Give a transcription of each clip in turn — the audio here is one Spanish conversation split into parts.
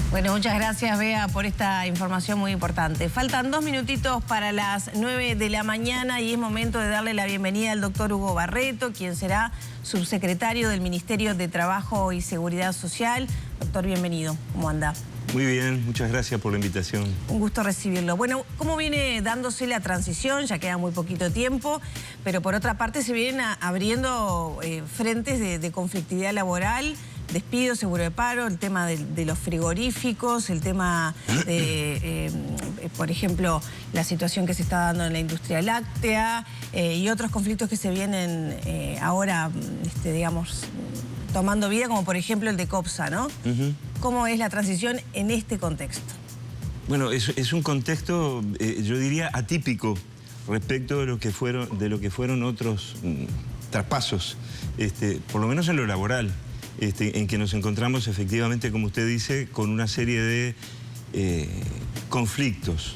Bueno, muchas gracias, Bea, por esta información muy importante. Faltan 2 minutitos para las 9 de la mañana y es momento de darle la bienvenida al doctor Hugo Barreto, quien será subsecretario del Ministerio de Trabajo y Seguridad Social. Doctor, bienvenido. ¿Cómo anda? Muy bien, muchas gracias por la invitación. Un gusto recibirlo. Bueno, ¿cómo viene dándose la transición? Ya queda muy poquito tiempo, pero por otra parte se vienen abriendo frentes de conflictividad laboral, despidos, seguro de paro, el tema de los frigoríficos, el tema de, por ejemplo, la situación que se está dando en la industria láctea y otros conflictos que se vienen ahora, digamos, tomando vida, como por ejemplo el de COPSA, ¿no? ¿Cómo es la transición en este contexto? Bueno, es un contexto, yo diría, atípico respecto de lo que fueron otros traspasos, por lo menos en lo laboral, en que nos encontramos efectivamente, como usted dice, con una serie de conflictos.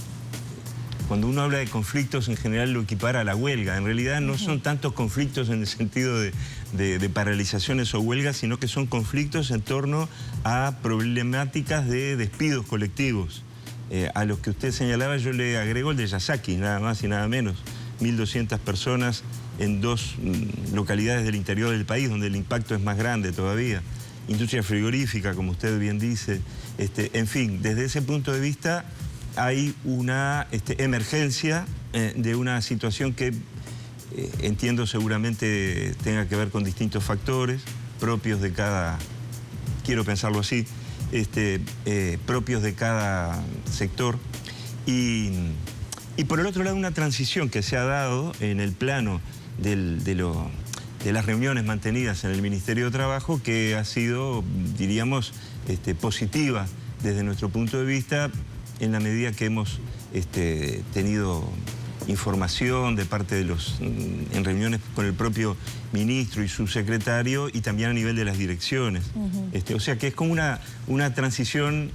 Cuando uno habla de conflictos, en general lo equipara a la huelga. En realidad no son tantos conflictos en el sentido de paralizaciones o huelgas, sino que son conflictos en torno a problemáticas de despidos colectivos. A los que usted señalaba yo le agrego el de Yasaki, nada más y nada menos. 1.200 personas en 2 localidades del interior del país, donde el impacto es más grande todavía. Industria frigorífica, como usted bien dice. En fin, desde ese punto de vista hay una emergencia de una situación que entiendo seguramente tenga que ver con distintos factores propios de cada, quiero pensarlo así, propios de cada sector. Y por el otro lado una transición que se ha dado en el plano de las reuniones mantenidas en el Ministerio de Trabajo, que ha sido, diríamos, positiva desde nuestro punto de vista, en la medida que hemos tenido información de parte de en reuniones con el propio ministro y subsecretario y también a nivel de las direcciones. O sea que es como una transición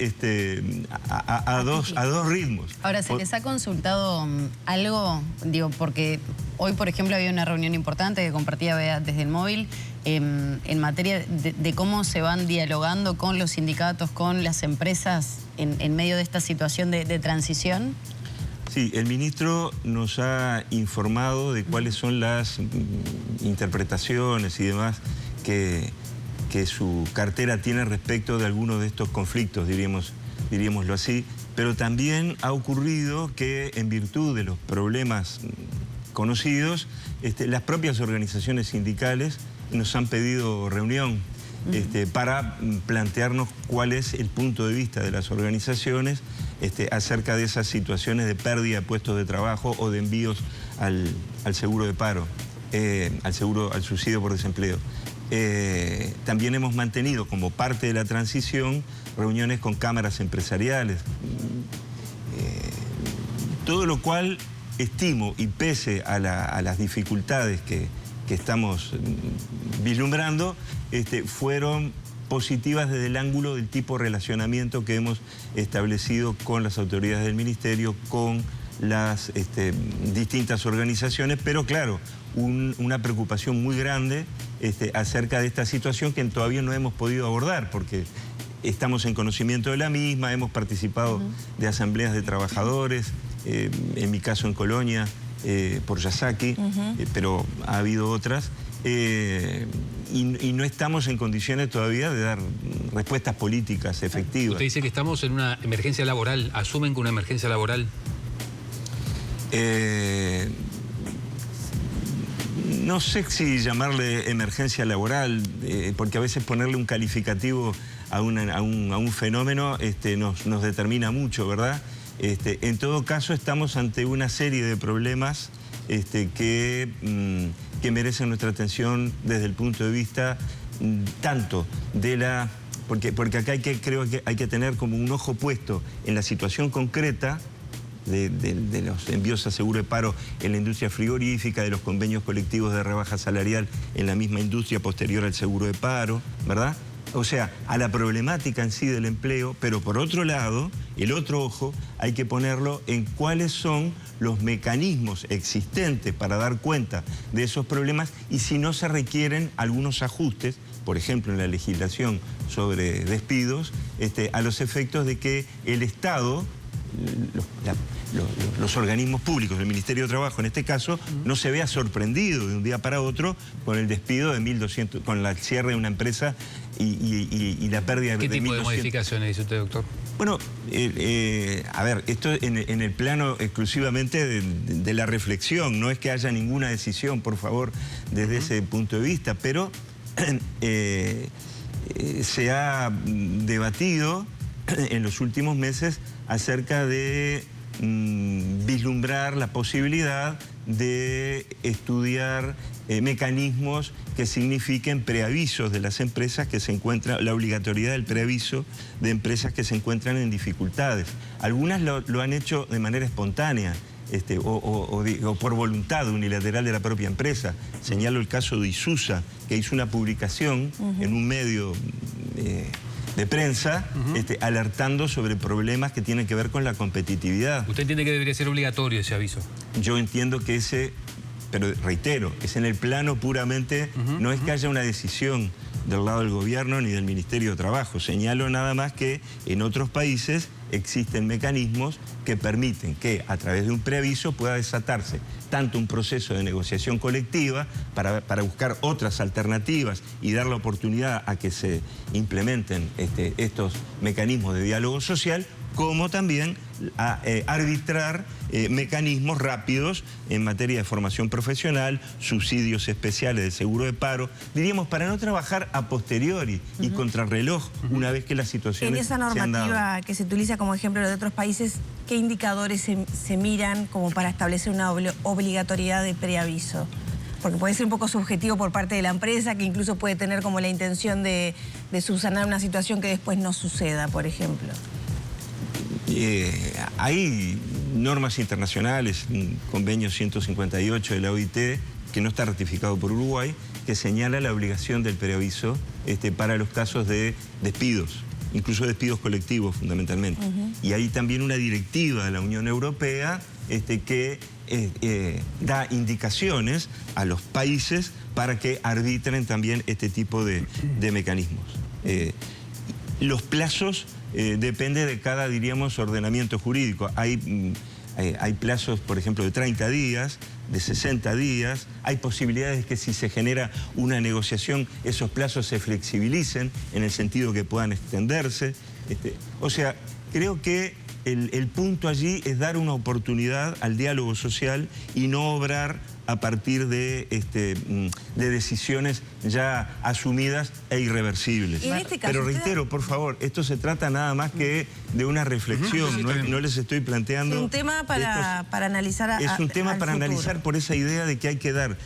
a dos ritmos. Ahora, ¿se les ha consultado algo? Digo, porque hoy, por ejemplo, había una reunión importante que compartía Bea desde el móvil en materia de cómo se van dialogando con los sindicatos, con las empresas en medio de esta situación de transición. Sí, el ministro nos ha informado de cuáles son las interpretaciones y demás que su cartera tiene respecto de algunos de estos conflictos, diríamoslo así, pero también ha ocurrido que en virtud de los problemas conocidos, las propias organizaciones sindicales nos han pedido reunión para plantearnos cuál es el punto de vista de las organizaciones acerca de esas situaciones de pérdida de puestos de trabajo o de envíos al seguro de paro, al subsidio por desempleo. También hemos mantenido como parte de la transición reuniones con cámaras empresariales, todo lo cual estimo, y pese a las dificultades que estamos vislumbrando, fueron positivas desde el ángulo del tipo de relacionamiento que hemos establecido con las autoridades del Ministerio, con las distintas organizaciones, pero claro, una preocupación muy grande acerca de esta situación que todavía no hemos podido abordar, porque estamos en conocimiento de la misma, hemos participado de asambleas de trabajadores, en mi caso en Colonia, por Yasaki, pero ha habido otras, y no estamos en condiciones todavía de dar respuestas políticas efectivas. Usted dice que estamos en una emergencia laboral. ¿Asumen que una emergencia laboral? No sé si llamarle emergencia laboral, porque a veces ponerle un calificativo a un fenómeno nos determina mucho, ¿verdad? En todo caso, estamos ante una serie de problemas que merecen nuestra atención desde el punto de vista tanto de la... Porque acá creo que hay que tener como un ojo puesto en la situación concreta de los envíos a seguro de paro en la industria frigorífica, de los convenios colectivos de rebaja salarial en la misma industria posterior al seguro de paro, ¿verdad? O sea, a la problemática en sí del empleo, pero por otro lado, el otro ojo hay que ponerlo en cuáles son los mecanismos existentes para dar cuenta de esos problemas y si no se requieren algunos ajustes, por ejemplo en la legislación sobre despidos, a los efectos de que el Estado, los organismos públicos, el Ministerio de Trabajo en este caso, no se vea sorprendido de un día para otro con el despido de 1.200, con el cierre de una empresa y la pérdida de 1.200. ¿Qué tipo de modificaciones dice usted, doctor? Bueno, a ver, esto en el plano exclusivamente de la reflexión, no es que haya ninguna decisión, por favor, desde ese punto de vista, pero se ha debatido en los últimos meses acerca de vislumbrar la posibilidad de estudiar mecanismos que signifiquen preavisos de las empresas que se encuentran, la obligatoriedad del preaviso de empresas que se encuentran en dificultades. Algunas lo han hecho de manera espontánea o por voluntad unilateral de la propia empresa. Señalo el caso de Isusa, que hizo una publicación en un medio de prensa alertando sobre problemas que tienen que ver con la competitividad. ¿Usted entiende que debería ser obligatorio ese aviso? Yo entiendo que pero reitero, es en el plano puramente, no es que haya una decisión del lado del gobierno ni del Ministerio de Trabajo. Señalo nada más que en otros países existen mecanismos que permiten que a través de un preaviso pueda desatarse tanto un proceso de negociación colectiva para buscar otras alternativas y dar la oportunidad a que se implementen estos mecanismos de diálogo social, como también a arbitrar mecanismos rápidos en materia de formación profesional, subsidios especiales de seguro de paro, diríamos, para no trabajar a posteriori y contrarreloj una vez que las situaciones se han dado. En esa normativa que se utiliza como ejemplo de otros países, ¿qué indicadores se miran como para establecer una obligatoriedad de preaviso? Porque puede ser un poco subjetivo por parte de la empresa, que incluso puede tener como la intención de subsanar una situación que después no suceda, por ejemplo. Hay normas internacionales, un convenio 158 de la OIT, que no está ratificado por Uruguay, que señala la obligación del preaviso para los casos de despidos, incluso despidos colectivos fundamentalmente. Y hay también una directiva de la Unión Europea que da indicaciones a los países para que arbitren también este tipo de mecanismos. Los plazos depende de cada, diríamos, ordenamiento jurídico. Hay plazos, por ejemplo, de 30 días, de 60 días. Hay posibilidades de que si se genera una negociación, esos plazos se flexibilicen en el sentido que puedan extenderse. O sea, creo que el punto allí es dar una oportunidad al diálogo social y no obrar a partir de decisiones ya asumidas e irreversibles. En este caso, pero reitero, por favor, esto se trata nada más que de una reflexión, no les estoy planteando... Es un tema para analizar Es un tema para analizar por esa idea de que hay que dar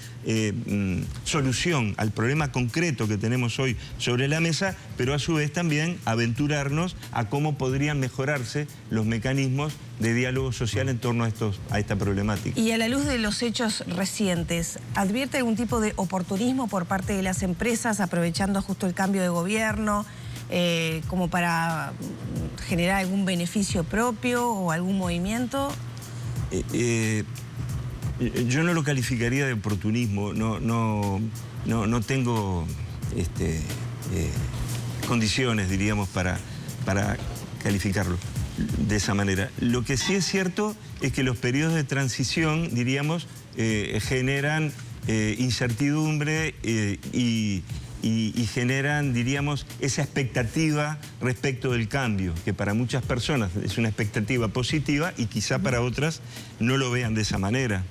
solución al problema concreto que tenemos hoy sobre la mesa, pero a su vez también aventurarnos a cómo podrían mejorarse los mecanismos de diálogo social en torno a esta problemática. Y a la luz de los hechos recientes, ¿advierte algún tipo de oportunismo por parte de las empresas aprovechando justo el cambio de gobierno como para generar algún beneficio propio o algún movimiento? Yo no lo calificaría de oportunismo, no tengo condiciones, diríamos, para calificarlo de esa manera. Lo que sí es cierto es que los periodos de transición, diríamos, generan incertidumbre y generan, diríamos, esa expectativa respecto del cambio, que para muchas personas es una expectativa positiva y quizá para otras no lo vean de esa manera.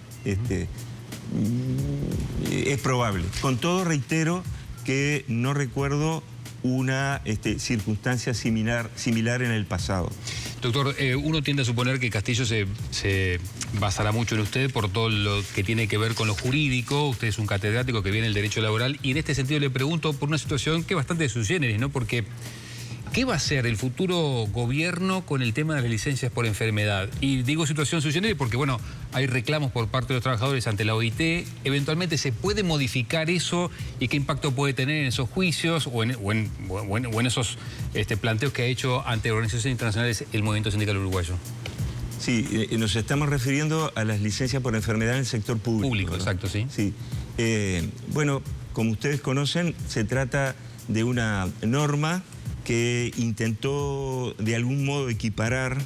Es probable. Con todo, reitero que no recuerdo una circunstancia similar en el pasado. Doctor, uno tiende a suponer que Castillo se basará mucho en usted por todo lo que tiene que ver con lo jurídico. Usted es un catedrático que viene del derecho laboral y en este sentido le pregunto por una situación que es bastante de sui generis, ¿no? Porque ¿qué va a hacer el futuro gobierno con el tema de las licencias por enfermedad? Y digo situación sui generis porque, bueno, hay reclamos por parte de los trabajadores ante la OIT. ¿Eventualmente se puede modificar eso y qué impacto puede tener en esos juicios o en esos planteos que ha hecho ante organizaciones internacionales el movimiento sindical uruguayo? Sí, nos estamos refiriendo a las licencias por enfermedad en el sector público. Público, ¿no? Exacto, sí. Sí. Bueno, como ustedes conocen, se trata de una norma que intentó de algún modo equiparar,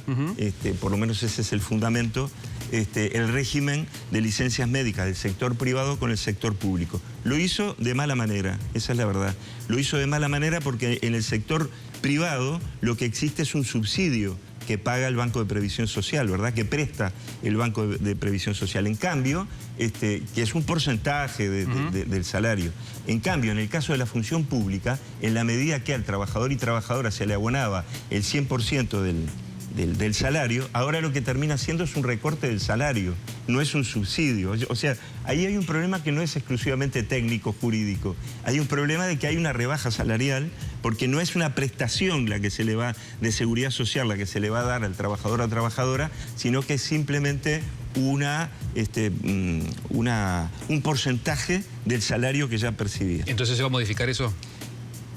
por lo menos ese es el fundamento, el régimen de licencias médicas del sector privado con el sector público. Lo hizo de mala manera, esa es la verdad. Lo hizo de mala manera porque en el sector privado lo que existe es un subsidio que paga el Banco de Previsión Social, ¿verdad? Que presta el Banco de Previsión Social. En cambio, que es un porcentaje del salario. En cambio, en el caso de la función pública, en la medida que al trabajador y trabajadora se le abonaba el 100% del salario, ahora lo que termina siendo es un recorte del salario, no es un subsidio. O sea, ahí hay un problema que no es exclusivamente técnico, jurídico. Hay un problema de que hay una rebaja salarial porque no es una prestación la que se le va de seguridad social, la que se le va a dar al trabajador o trabajadora, sino que es simplemente un porcentaje del salario que ya percibía. ¿Entonces se va a modificar eso?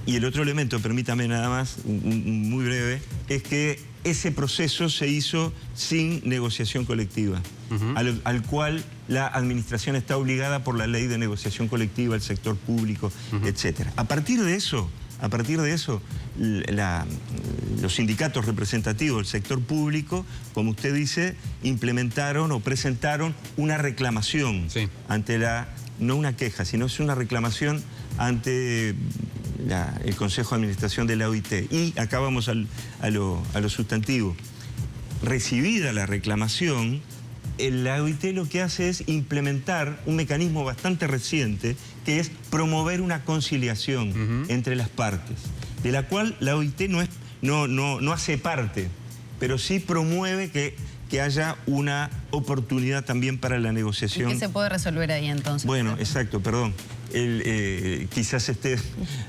Y el otro elemento, permítame nada más, muy breve, es que ese proceso se hizo sin negociación colectiva, al cual la administración está obligada por la ley de negociación colectiva, el sector público, etc. A partir de eso, los sindicatos representativos del sector público, como usted dice, implementaron o presentaron una reclamación ante no una queja, sino es una reclamación ante el Consejo de Administración de la OIT. Y acá vamos a lo sustantivo. Recibida la reclamación, la OIT lo que hace es implementar un mecanismo bastante reciente, que es promover una conciliación entre las partes, de la cual la OIT no hace parte, pero sí promueve que haya una oportunidad también para la negociación. ¿Y qué se puede resolver ahí entonces? Bueno, exacto, perdón. Quizás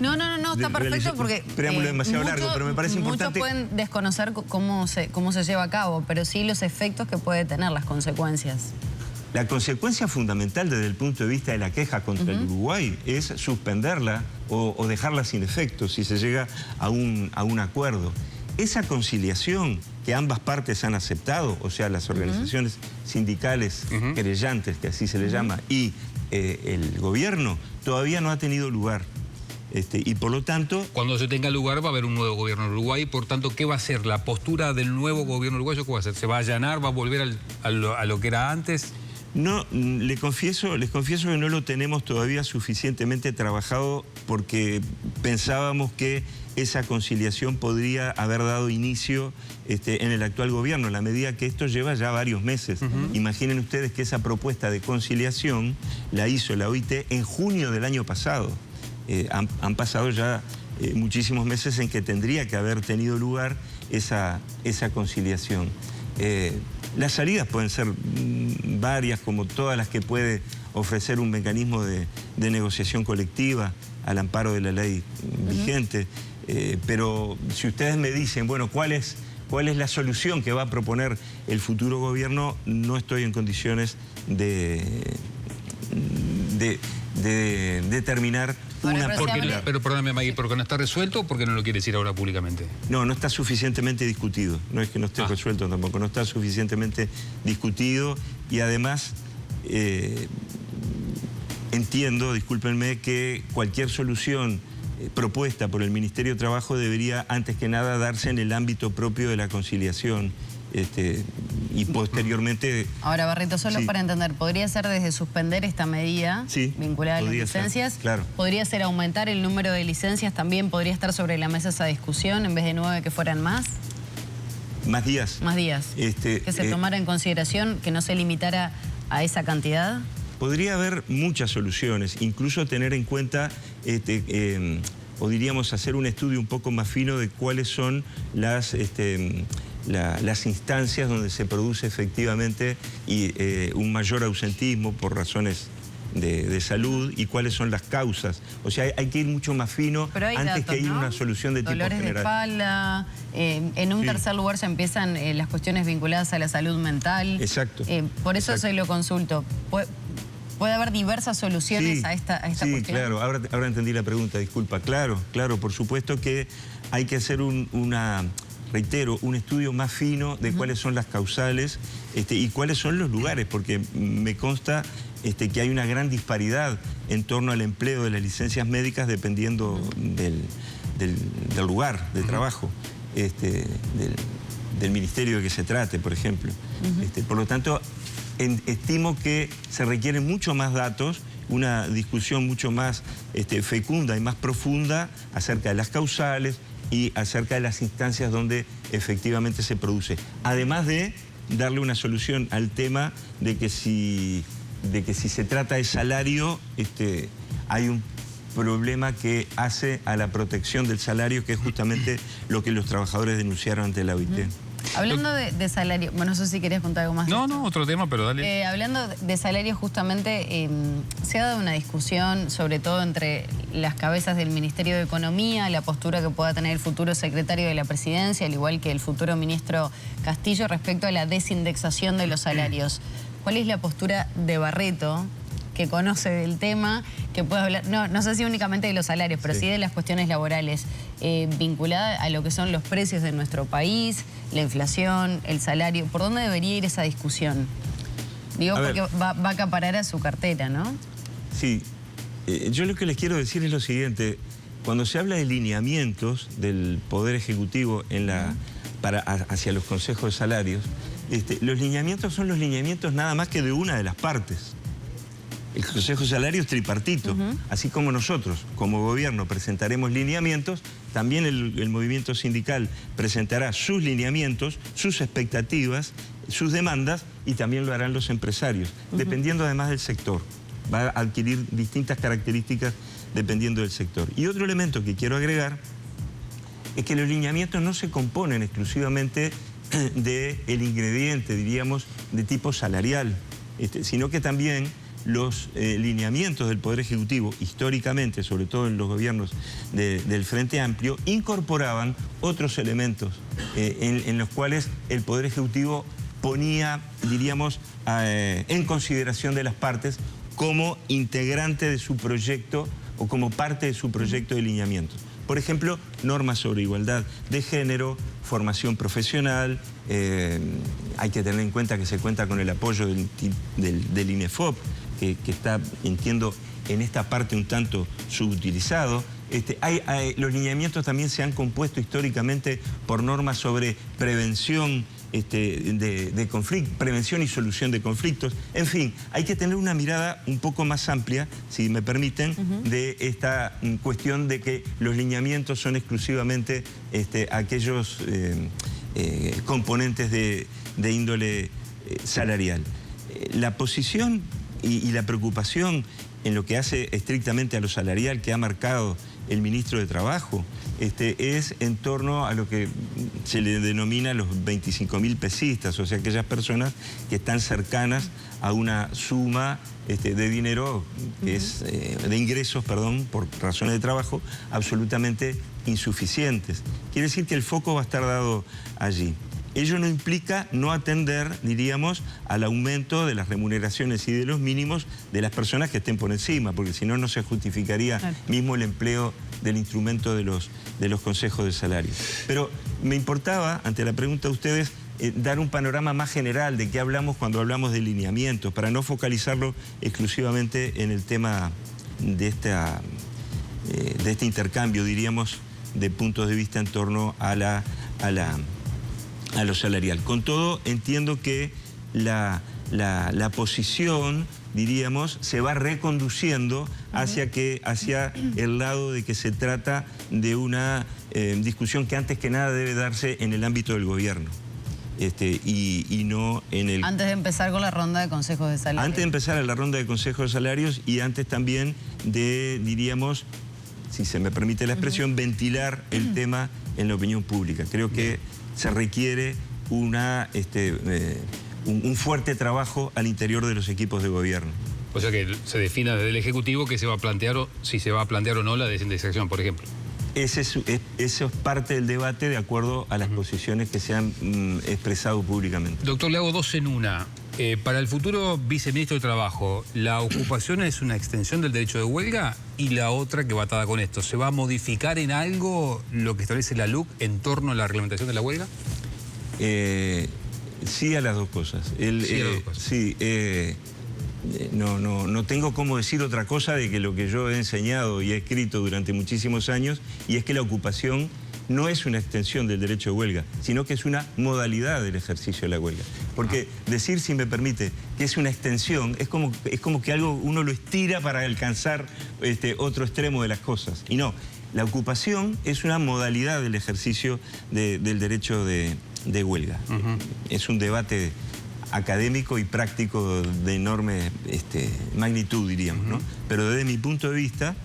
No, está perfecto porque... Preámbulo demasiado largo, pero me parece importante... Muchos pueden desconocer cómo se lleva a cabo, pero sí los efectos que puede tener, las consecuencias. La consecuencia fundamental desde el punto de vista de la queja contra el Uruguay es suspenderla o dejarla sin efecto si se llega a un acuerdo. Esa conciliación que ambas partes han aceptado, o sea, las organizaciones sindicales querellantes, que así se le llama, y el gobierno, todavía no ha tenido lugar. Y por lo tanto... Cuando se tenga lugar va a haber un nuevo gobierno en Uruguay, por tanto, ¿qué va a ser? ¿La postura del nuevo gobierno uruguayo qué va a hacer? ¿Se va a allanar? ¿Va a volver a lo que era antes? No, les confieso que no lo tenemos todavía suficientemente trabajado porque pensábamos que esa conciliación podría haber dado inicio en el actual gobierno, en la medida que esto lleva ya varios meses. Imaginen ustedes que esa propuesta de conciliación la hizo la OIT en junio del año pasado. Han pasado ya muchísimos meses en que tendría que haber tenido lugar esa conciliación. Las salidas pueden ser varias, como todas las que puede ofrecer un mecanismo de negociación colectiva al amparo de la ley vigente. Pero si ustedes me dicen, bueno, ¿cuál es la solución que va a proponer el futuro gobierno? No estoy en condiciones de determinar una... Pero perdóname, Maggie, ¿porque no está resuelto o porque no lo quiere decir ahora públicamente? No está suficientemente discutido. No es que no esté resuelto tampoco, no está suficientemente discutido y además entiendo, discúlpenme, que cualquier solución propuesta por el Ministerio de Trabajo debería, antes que nada, darse en el ámbito propio de la conciliación y posteriormente... Ahora, Barreto, solo para entender, ¿podría ser desde suspender esta medida vinculada a las licencias? Claro. ¿Podría ser aumentar el número de licencias? ¿También podría estar sobre la mesa esa discusión en vez de 9 que fueran más? ¿Más días? Más días. Que se tomara en consideración, que no se limitara a esa cantidad. Podría haber muchas soluciones, incluso tener en cuenta, o diríamos hacer un estudio un poco más fino de cuáles son las instancias donde se produce efectivamente un mayor ausentismo por razones de salud y cuáles son las causas. O sea, hay que ir mucho más fino antes que ir a una solución de tipo general. Dolores de espalda, en un tercer lugar se empiezan las cuestiones vinculadas a la salud mental. Exacto. Por eso se lo consulto. ¿Puede haber diversas soluciones a esta cuestión? Sí, claro. Ahora entendí la pregunta, disculpa. Claro, por supuesto que hay que hacer reitero, un estudio más fino de cuáles son las causales y cuáles son los lugares, porque me consta que hay una gran disparidad en torno al empleo de las licencias médicas dependiendo del lugar de trabajo, del ministerio de que se trate, por ejemplo. Por lo tanto, estimo que se requieren mucho más datos, una discusión mucho más fecunda y más profunda acerca de las causales y acerca de las instancias donde efectivamente se produce. Además de darle una solución al tema de que si se trata de salario, hay un problema que hace a la protección del salario, que es justamente lo que los trabajadores denunciaron ante la OIT. Hablando de salario, bueno, no sé si querías contar algo más. No, otro tema, pero dale. Hablando de salario, justamente se ha dado una discusión, sobre todo entre las cabezas del Ministerio de Economía, la postura que pueda tener el futuro secretario de la Presidencia, al igual que el futuro ministro Castillo, respecto a la desindexación de los salarios. ¿Cuál es la postura de Barreto, que conoce del tema, que puede hablar, no sé si únicamente de los salarios, pero sí de las cuestiones laborales, vinculada a lo que son los precios de nuestro país, la inflación, el salario? ¿Por dónde debería ir esa discusión? Digo, porque va a acaparar a su cartera, ¿no? Sí, yo lo que les quiero decir es lo siguiente. Cuando se habla de lineamientos del Poder Ejecutivo hacia los consejos de salarios, los lineamientos son los lineamientos nada más que de una de las partes. El Consejo de Salarios es tripartito, así como nosotros, como gobierno, presentaremos lineamientos, también el movimiento sindical presentará sus lineamientos, sus expectativas, sus demandas, y también lo harán los empresarios, dependiendo además del sector. Va a adquirir distintas características dependiendo del sector. Y otro elemento que quiero agregar es que los lineamientos no se componen exclusivamente del ingrediente, diríamos, de tipo salarial, sino que también los lineamientos del Poder Ejecutivo, históricamente, sobre todo en los gobiernos del Frente Amplio, incorporaban otros elementos en los cuales el Poder Ejecutivo ponía, diríamos, en consideración de las partes como integrante de su proyecto o como parte de su proyecto de lineamientos. Por ejemplo, normas sobre igualdad de género, formación profesional, hay que tener en cuenta que se cuenta con el apoyo del INEFOP, que está, entiendo, en esta parte un tanto subutilizado. Los lineamientos también se han compuesto históricamente por normas sobre prevención de conflictos, prevención y solución de conflictos. En fin, hay que tener una mirada un poco más amplia, si me permiten, de esta cuestión de que los lineamientos son exclusivamente aquellos componentes de índole salarial. La posición y la preocupación en lo que hace estrictamente a lo salarial que ha marcado el ministro de Trabajo es en torno a lo que se le denomina los 25.000 pesistas, o sea, aquellas personas que están cercanas a una suma de dinero, que es de ingresos, perdón, por razones de trabajo, absolutamente insuficientes. Quiere decir que el foco va a estar dado allí. Ello no implica no atender, diríamos, al aumento de las remuneraciones y de los mínimos de las personas que estén por encima, porque si no, no se justificaría mismo el empleo del instrumento de los consejos de salario. Pero me importaba, ante la pregunta de ustedes, dar un panorama más general de qué hablamos cuando hablamos de lineamientos, para no focalizarlo exclusivamente en el tema de este intercambio, diríamos, de puntos de vista en torno a lo salarial. Con todo, entiendo que la posición, diríamos, se va reconduciendo hacia el lado de que se trata de una discusión que antes que nada debe darse en el ámbito del gobierno. Y no en el... Antes de empezar con la ronda de consejos de salarios. Antes de empezar la ronda de consejos de salarios y antes también de, diríamos, si se me permite la expresión, ventilar el tema en la opinión pública. Creo que se requiere un fuerte trabajo al interior de los equipos de gobierno. O sea, que se defina desde el Ejecutivo que se va a plantear, si se va a plantear o no la desindexación, por ejemplo. Eso es parte del debate de acuerdo a las posiciones que se han expresado públicamente. Doctor, le hago dos en una. Para el futuro viceministro de Trabajo, ¿la ocupación es una extensión del derecho de huelga? Y la otra que va atada con esto, ¿se va a modificar en algo lo que establece la LUC en torno a la reglamentación de la huelga? Sí a las dos cosas. Sí a las dos cosas. Sí, no tengo cómo decir otra cosa de que lo que yo he enseñado y he escrito durante muchísimos años, y es que la ocupación no es una extensión del derecho de huelga, sino que es una modalidad del ejercicio de la huelga. Porque decir, si me permite, que es una extensión, es como que algo uno lo estira para alcanzar otro extremo de las cosas. Y no, la ocupación es una modalidad del ejercicio del derecho de huelga. Es un debate académico y práctico de enorme magnitud, diríamos, ¿no? Pero desde mi punto de vista,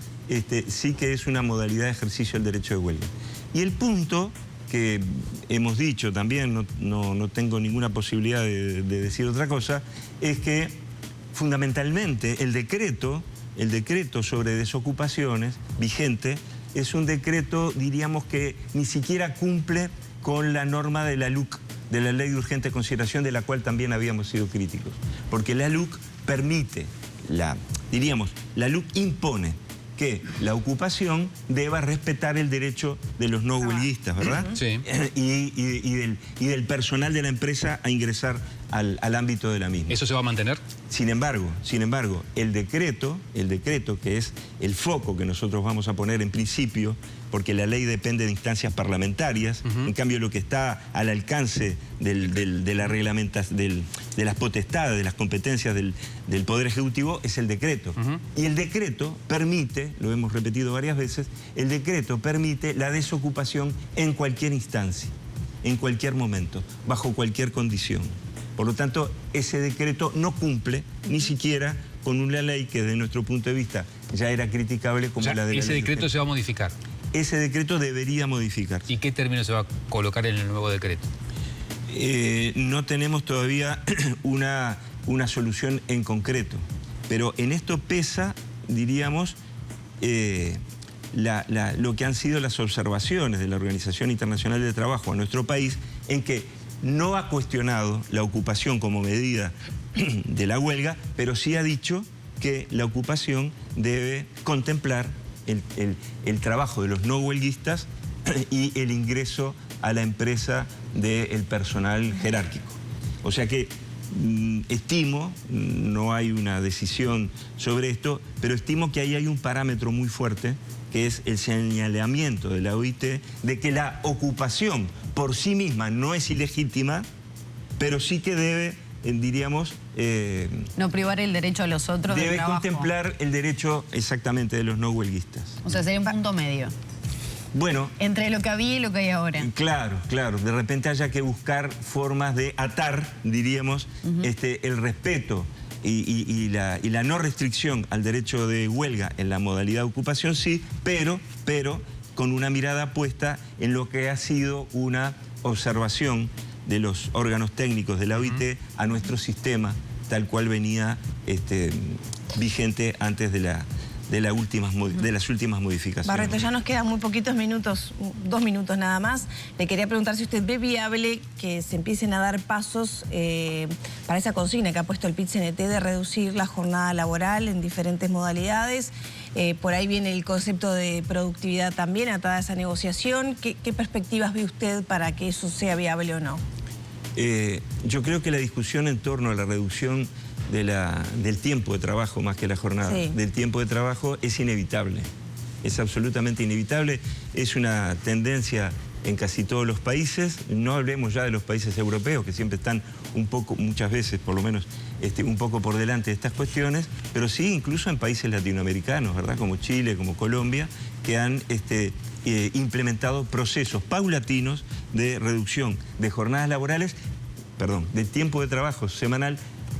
sí que es una modalidad de ejercicio del derecho de huelga. Y el punto que hemos dicho también, no tengo ninguna posibilidad de decir otra cosa, es que fundamentalmente el decreto sobre desocupaciones vigente es un decreto, diríamos, que ni siquiera cumple con la norma de la LUC, de la Ley de Urgente Consideración, de la cual también habíamos sido críticos. Porque la LUC permite, la LUC impone que la ocupación deba respetar el derecho de los no huelguistas, ¿verdad? Sí. Y del personal de la empresa a ingresar al ámbito de la misma. ¿Eso se va a mantener? Sin embargo, el decreto, que es el foco que nosotros vamos a poner en principio, porque la ley depende de instancias parlamentarias, en cambio lo que está al alcance de la reglamentación, de las potestades, de las competencias del Poder Ejecutivo, es el decreto. Y el decreto permite, lo hemos repetido varias veces, el decreto permite la desocupación en cualquier instancia, en cualquier momento, bajo cualquier condición. Por lo tanto, ese decreto no cumple ni siquiera con una ley que desde nuestro punto de vista ya era criticable como la de la ley. ¿Ese decreto se va a modificar? Ese decreto debería modificarse. ¿Y qué término se va a colocar en el nuevo decreto? No tenemos todavía una solución en concreto, pero en esto pesa, diríamos, lo que han sido las observaciones de la Organización Internacional del Trabajo a nuestro país, en que no ha cuestionado la ocupación como medida de la huelga, pero sí ha dicho que la ocupación debe contemplar el trabajo de los no huelguistas y el ingreso a la empresa del personal jerárquico. O sea que estimo, no hay una decisión sobre esto, pero estimo que ahí hay un parámetro muy fuerte, que es el señalamiento de la OIT de que la ocupación por sí misma no es ilegítima, pero sí que debe, diríamos... no privar el derecho a los otros del trabajo. Debe contemplar el derecho exactamente de los no huelguistas. O sea, sería un punto medio. Bueno... Entre lo que había y lo que hay ahora. Claro. De repente haya que buscar formas de atar, diríamos, el respeto y la no restricción al derecho de huelga en la modalidad de ocupación, sí, pero con una mirada puesta en lo que ha sido una observación de los órganos técnicos de la OIT a nuestro sistema, tal cual venía vigente antes de las últimas modificaciones. Barreto, ya nos quedan muy poquitos minutos, 2 minutos nada más. Le quería preguntar si usted ve viable que se empiecen a dar pasos para esa consigna que ha puesto el PIT-CNT de reducir la jornada laboral en diferentes modalidades. Por ahí viene el concepto de productividad también atada a esa negociación. ¿Qué perspectivas ve usted para que eso sea viable o no? Yo creo que la discusión en torno a la reducción del tiempo de trabajo, más que la jornada, del tiempo de trabajo, es inevitable. Es absolutamente inevitable. Es una tendencia en casi todos los países. No hablemos ya de los países europeos, que siempre están un poco, muchas veces por lo menos, un poco por delante de estas cuestiones, pero sí incluso en países latinoamericanos, ¿verdad? Como Chile, como Colombia, que han implementado procesos paulatinos de reducción de jornadas laborales, de tiempo de trabajo semanal,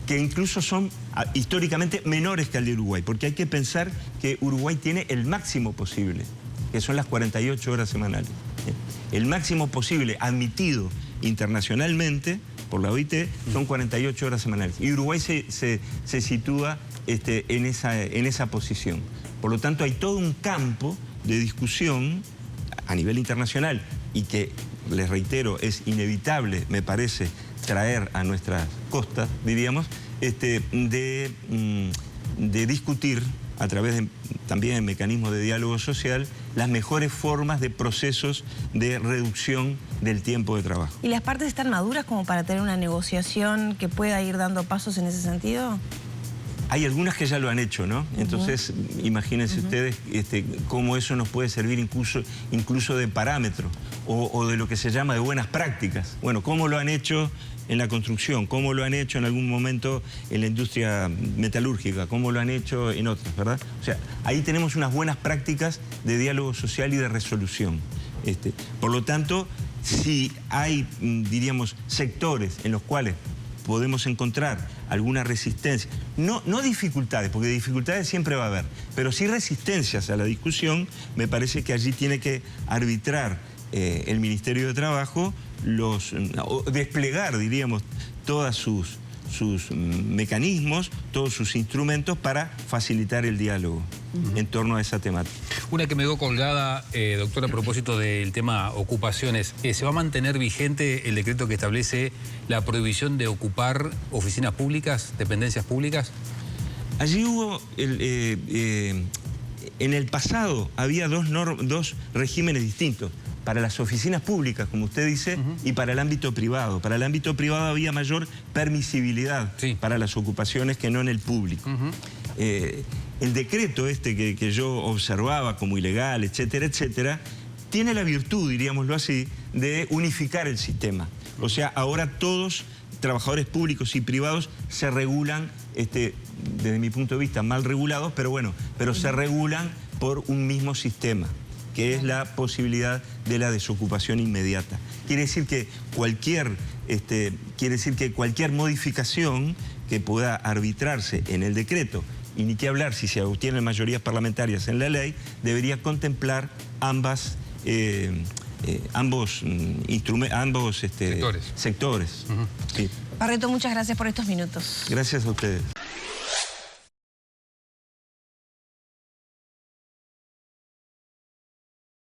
que incluso son históricamente menores que el de Uruguay, porque hay que pensar que Uruguay tiene el máximo posible, que son las 48 horas semanales. El máximo posible admitido internacionalmente por la OIT son 48 horas semanales. Y Uruguay se sitúa en esa posición. Por lo tanto, hay todo un campo de discusión a nivel internacional y que, les reitero, es inevitable, me parece, traer a nuestras costas, diríamos, de discutir a través de también mecanismos de diálogo social las mejores formas de procesos de reducción del tiempo de trabajo. ¿Y las partes están maduras como para tener una negociación que pueda ir dando pasos en ese sentido? Hay algunas que ya lo han hecho, ¿no? Entonces, imagínense ustedes cómo eso nos puede servir incluso de parámetro o de lo que se llama de buenas prácticas. Bueno, cómo lo han hecho en la construcción, cómo lo han hecho en algún momento en la industria metalúrgica, cómo lo han hecho en otras, ¿verdad? O sea, ahí tenemos unas buenas prácticas de diálogo social y de resolución. Por lo tanto, si hay, diríamos, sectores en los cuales podemos encontrar alguna resistencia, no dificultades, porque dificultades siempre va a haber, pero sí resistencias a la discusión, me parece que allí tiene que arbitrar el Ministerio de Trabajo, desplegar, diríamos, todos sus mecanismos, todos sus instrumentos para facilitar el diálogo en torno a esa temática. Una que me quedó colgada, doctor, a propósito del tema ocupaciones. ¿Se va a mantener vigente el decreto que establece la prohibición de ocupar oficinas públicas, dependencias públicas? Allí hubo, en el pasado, había dos regímenes distintos. Para las oficinas públicas, como usted dice, y para el ámbito privado. Para el ámbito privado había mayor permisibilidad para las ocupaciones que no en el público. El decreto que yo observaba como ilegal, etcétera, etcétera, tiene la virtud, diríamoslo así, de unificar el sistema. O sea, ahora todos, trabajadores públicos y privados, se regulan, desde mi punto de vista, mal regulados, pero bueno, se regulan por un mismo sistema, que es la posibilidad de la desocupación inmediata. Quiere decir que cualquier modificación que pueda arbitrarse en el decreto, y ni qué hablar si se obtienen mayorías parlamentarias en la ley, debería contemplar ambos sectores. Sí. Barreto, muchas gracias por estos minutos. Gracias a ustedes.